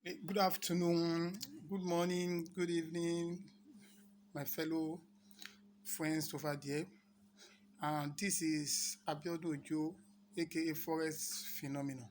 Good afternoon, good morning, good evening, my fellow friends over there. And this is Abiodun Ojo, aka Forex Phenomenon.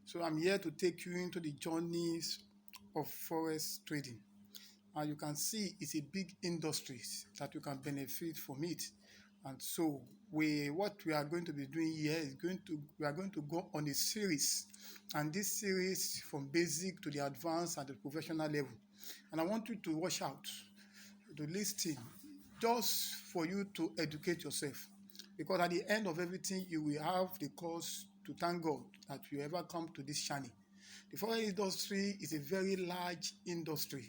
So I'm here to take you into the journeys of forex trading. And you can see it's a big industry that you can benefit from it. And so what we are going to be doing here is we are going to go on a series, and this series from basic to the advanced and the professional level. And I want you to watch out to listen just for you to educate yourself, because at the end of everything you will have the cause to thank God that you ever come to this channel. The forex industry is a very large industry,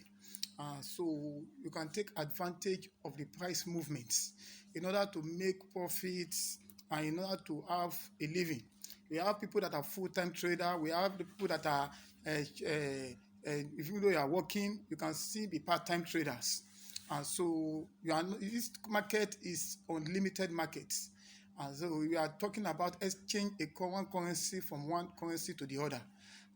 so you can take advantage of the price movements in order to make profits and in order to have a living. We have people that are full-time trader. We have the people that are, even though you are working, you can still be part-time traders. And so this market is unlimited market. And so we are talking about exchange one currency from one currency to the other.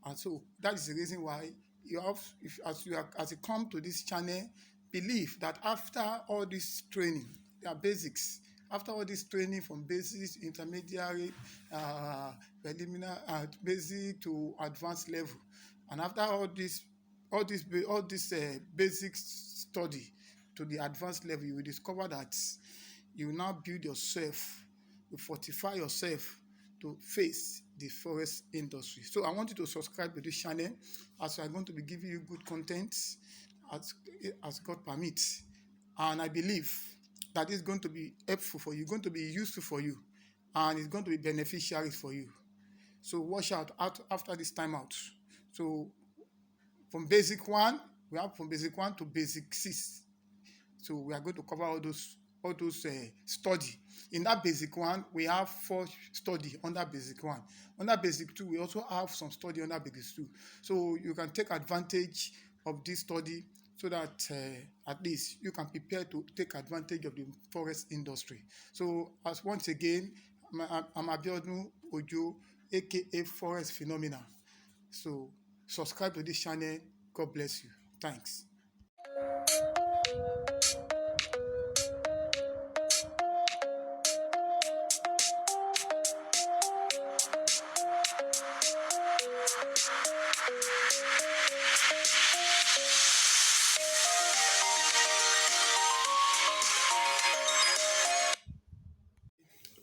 And so that is the reason why you have, if as you come to this channel, believe that after all this training, there are basics. After all this training from basics, intermediary, preliminary, basic to advanced level, and after all this basic study to the advanced level, you will discover that you will now build yourself, you fortify yourself to face the forest industry. So I want you to subscribe to this channel, as I'm going to be giving you good content as God permits. And I believe that it's going to be helpful for you, going to be useful for you, and it's going to be beneficial for you. So watch out after this time out. So from basic one, we have from basic one to basic 6. So we are going to cover all those study. In that basic one, we have 4 study under basic one. Under basic 2, we also have some study under basic 2. So you can take advantage of this study so that at least you can prepare to take advantage of the forex industry. So as once again, I'm Abiodun Ojo, aka Forex Phenomenon. So subscribe to this channel. God bless you. Thanks.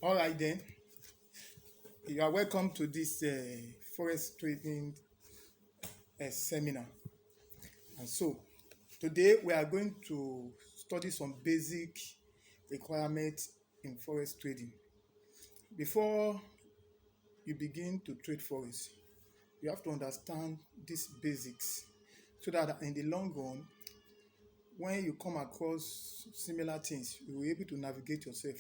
All right then. You are welcome to this forex trading seminar. And so today we are going to study some basic requirements in forex trading. Before you begin to trade forex, you have to understand these basics so that in the long run, when you come across similar things, you will be able to navigate yourself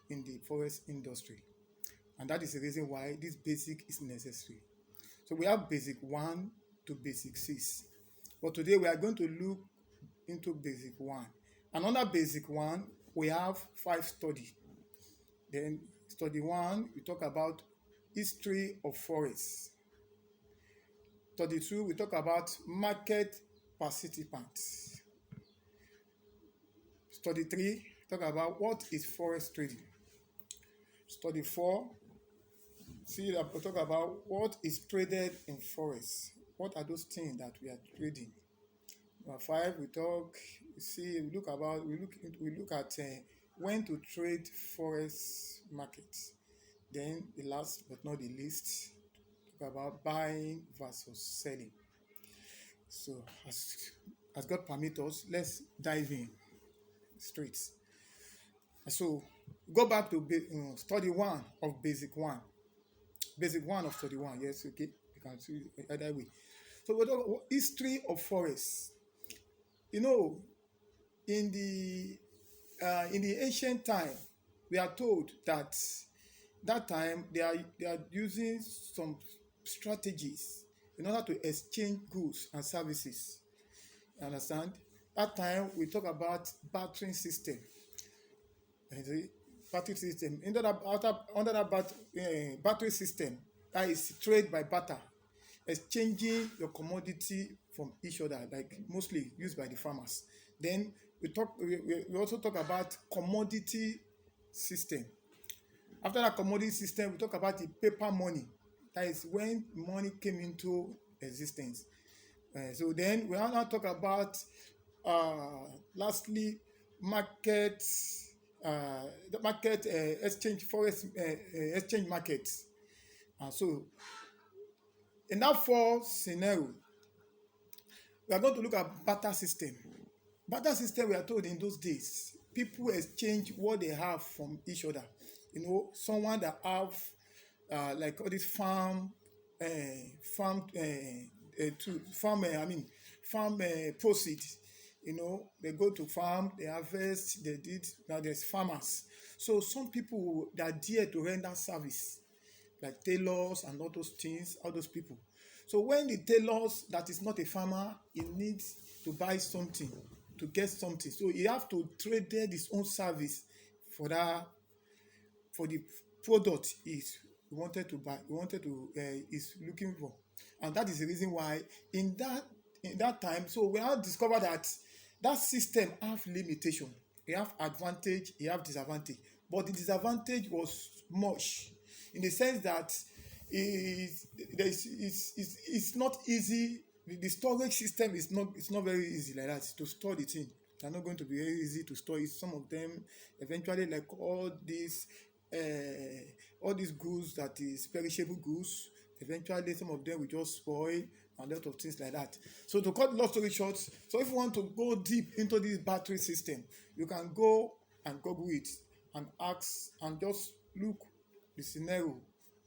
in the forex industry. And that is the reason why this basic is necessary. So we have basic 1 to basic 6. But today we are going to look into basic 1. And under basic 1, we have 5 study. Then study 1, we talk about history of forex. Study 2, we talk about market participants. Study 3, talk about what is forex trading. Study 4, we talk about what is traded in forex. What are those things that we are trading? Number 5, we look at when to trade forex markets. Then the last but not the least, talk about buying versus selling. So as God permit us, let's dive in straight. So go back to study 1 of basic 1. Basic 1 of study 1, yes, okay. You can see either way. So we talk about history of forex. You know, in the ancient time, we are told that time they are using some strategies in order to exchange goods and services. You understand? That time we talk about bartering system. Bartering system. Under that battery system, that is trade by barter. exchanging your commodity from each other, like mostly used by the farmers. Then we also talk about commodity system. After that commodity system, we talk about the paper money. That is when money came into existence. So then we now talk about lastly market, the market exchange forex exchange markets. And so in that four scenario, we are going to look at barter system. Barter system, we are told in those days, people exchange what they have from each other. You know, someone that have like all this uh, farm, to farm, farm proceed. You know, they go to farm, they harvest, they did. Now there's farmers. So some people that are there to render service like tailors and all those things, all those people. So when the tailors that is not a farmer, he needs to buy something, to get something. So he have to trade his own service for that, for the product is wanted to buy, he wanted to is looking for, and that is the reason why in that time. So we have discovered that that system have limitation. It have advantage, it have disadvantage, but the disadvantage was much in the sense that it's not easy. The storage system is not, it's not very easy like that to store the thing. They're not going to be very easy to store it. Some of them eventually, like all these goods that is perishable goods, eventually some of them will just spoil and a lot of things like that. So to cut the long story short, so if you want to go deep into this battery system, you can go and google it and ask and just look the scenario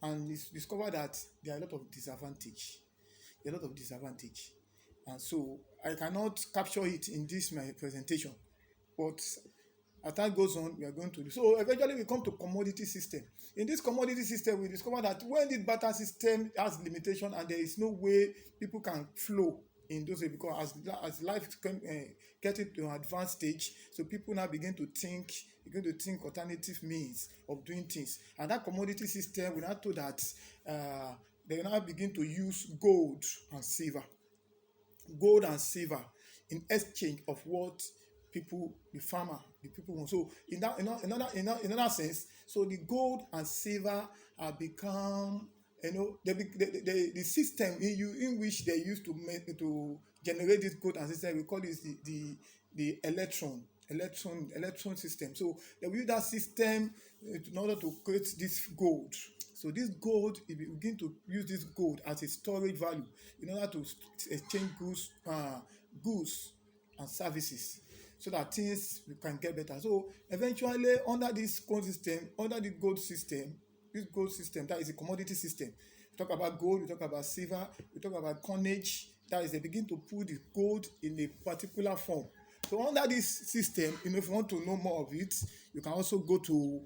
and discover that there are a lot of disadvantage. There are a lot of disadvantage. And so I cannot capture it in this my presentation. But as time goes on, we are going to do. So eventually we come to commodity system. In this commodity system, we discover that when this barter system has limitation and there is no way people can flow in those ways, because as life getting to an advanced stage, so people now begin to think alternative means of doing things. And that commodity system, we now told that they now begin to use gold and silver in exchange of what the farmer, the people want. So in another sense, so the gold and silver have become, the system in which they used to generate this gold and silver, we call this the electron system. So they will use that system in order to create this gold. So this gold, if you begin to use this gold as a storage value in order to exchange goods and services, so that things can get better. So eventually, under this gold system, this gold system, that is a commodity system. We talk about gold, we talk about silver, we talk about coinage. That is, they begin to put the gold in a particular form. So under this system, if you want to know more of it, you can also go to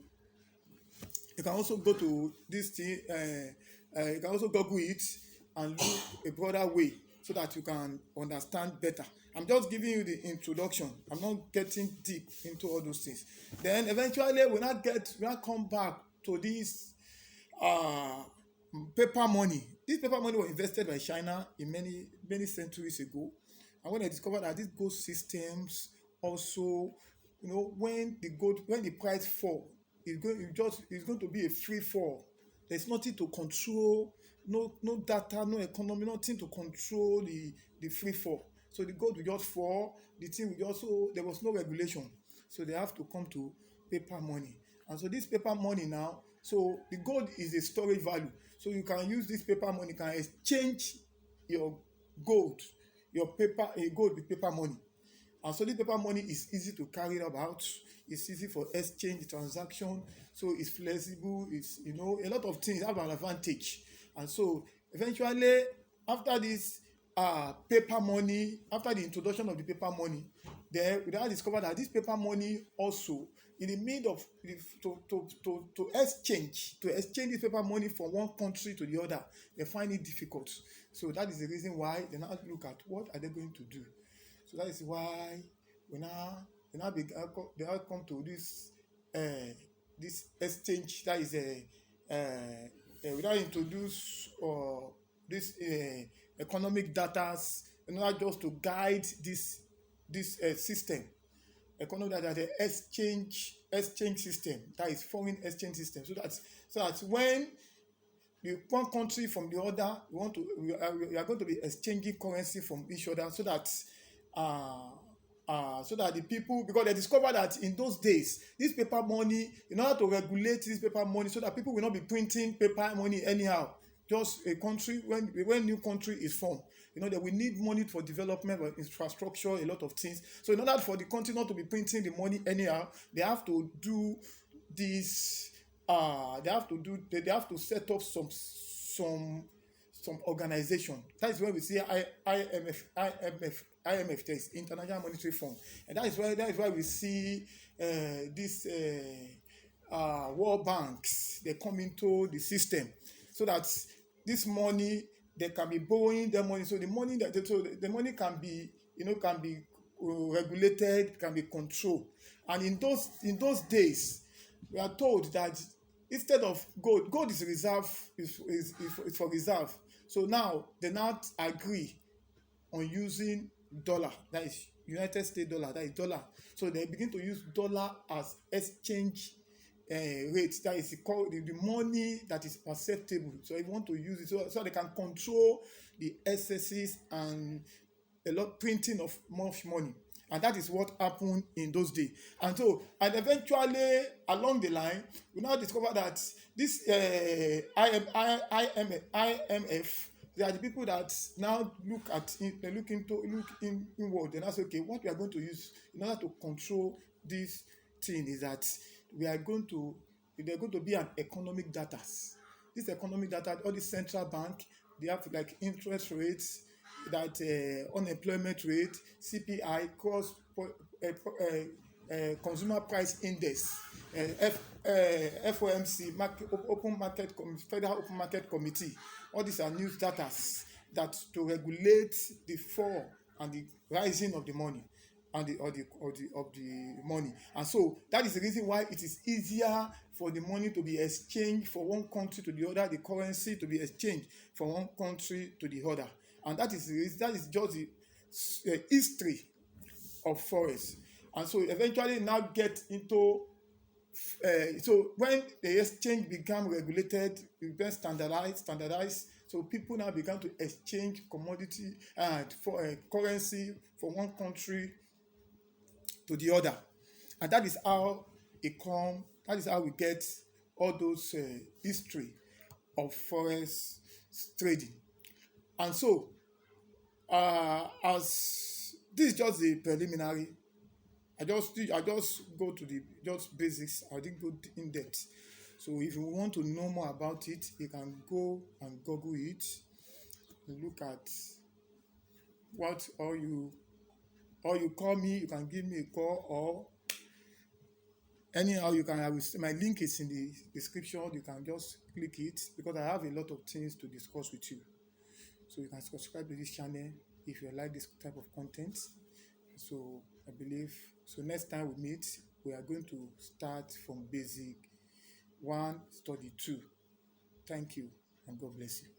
this thing. You can also Google it and look a broader way so that you can understand better. I'm just giving you the introduction. I'm not getting deep into all those things. Then eventually we now come back to this uh, paper money. This paper money was invested by China in many centuries ago, and when they discovered that these gold systems also, when the price fall, it's going to be a free fall. There's nothing to control, no data, no economy, nothing to control the free fall. So the gold will just fall. The thing will also, there was no regulation, so they have to come to paper money. And so this paper money now, so the gold is a storage value. So you can use this paper money, you can exchange your gold, gold with paper money. And so this paper money is easy to carry about. It's easy for exchange transaction. So it's flexible. It's, a lot of things have an advantage. And so eventually, after this paper money, after the introduction of the paper money, then we now discover that this paper money also, in the middle of to exchange this paper money from one country to the other, they find it difficult. So that is the reason why they now look at what are they going to do. So that is why they now come to this exchange. That is we now introduce this economic data in order just to guide this system. Economic data, the exchange system, that is foreign exchange system, so that when the one country from the other, we are going to be exchanging currency from each other, uh, so that the people, because they discovered that in those days this paper money, in order to regulate this paper money so that people will not be printing paper money anyhow, just a country, when new country is formed, that we need money for development of infrastructure, a lot of things. So in order for the country not to be printing the money anyhow, they have to do this. They have to set up some organization. That is where we see IMF, that is International Monetary Fund, and that is why we see this world banks. They come into the system so that this money, they can be borrowing their money. So the money can be, regulated, can be controlled. And in those days, we are told that instead of gold is reserve, is for reserve. So now they not agree on using dollar, that is United States dollar, that is dollar. So they begin to use dollar as exchange rate, that is called the money that is acceptable. So if you want to use it, so they can control the excesses and a lot printing of much money. And that is what happened in those days. And eventually along the line, we now discover that this IMF, they are the people that now look inward, and that's okay. What we are going to use in order to control this thing is that there are going to be an economic data. This economic data, all the central bank, they have like interest rates, that unemployment rate, CPI, consumer price index, FOMC, Federal Open Market Committee. All these are news data that to regulate the fall and the rising of the money and the money. And so that is the reason why it is easier for the money to be exchanged from one country to the other, the currency to be exchanged from one country to the other. And that is just the history of FOREX. And so eventually now get into so when the exchange became regulated, it became standardized. So people now began to exchange commodity and currency from one country to the other, and that is how that is how we get all those history of forex trading. And so as this is just the preliminary, I just go to the just basics. I didn't go in depth. So if you want to know more about it, you can go and Google it, look at what, or you call me. You can give me a call, or anyhow you can. My link is in the description. You can just click it, because I have a lot of things to discuss with you. So you can subscribe to this channel if you like this type of content. So I believe, so next time we meet, we are going to start from basic 1, study 2. Thank you, and God bless you.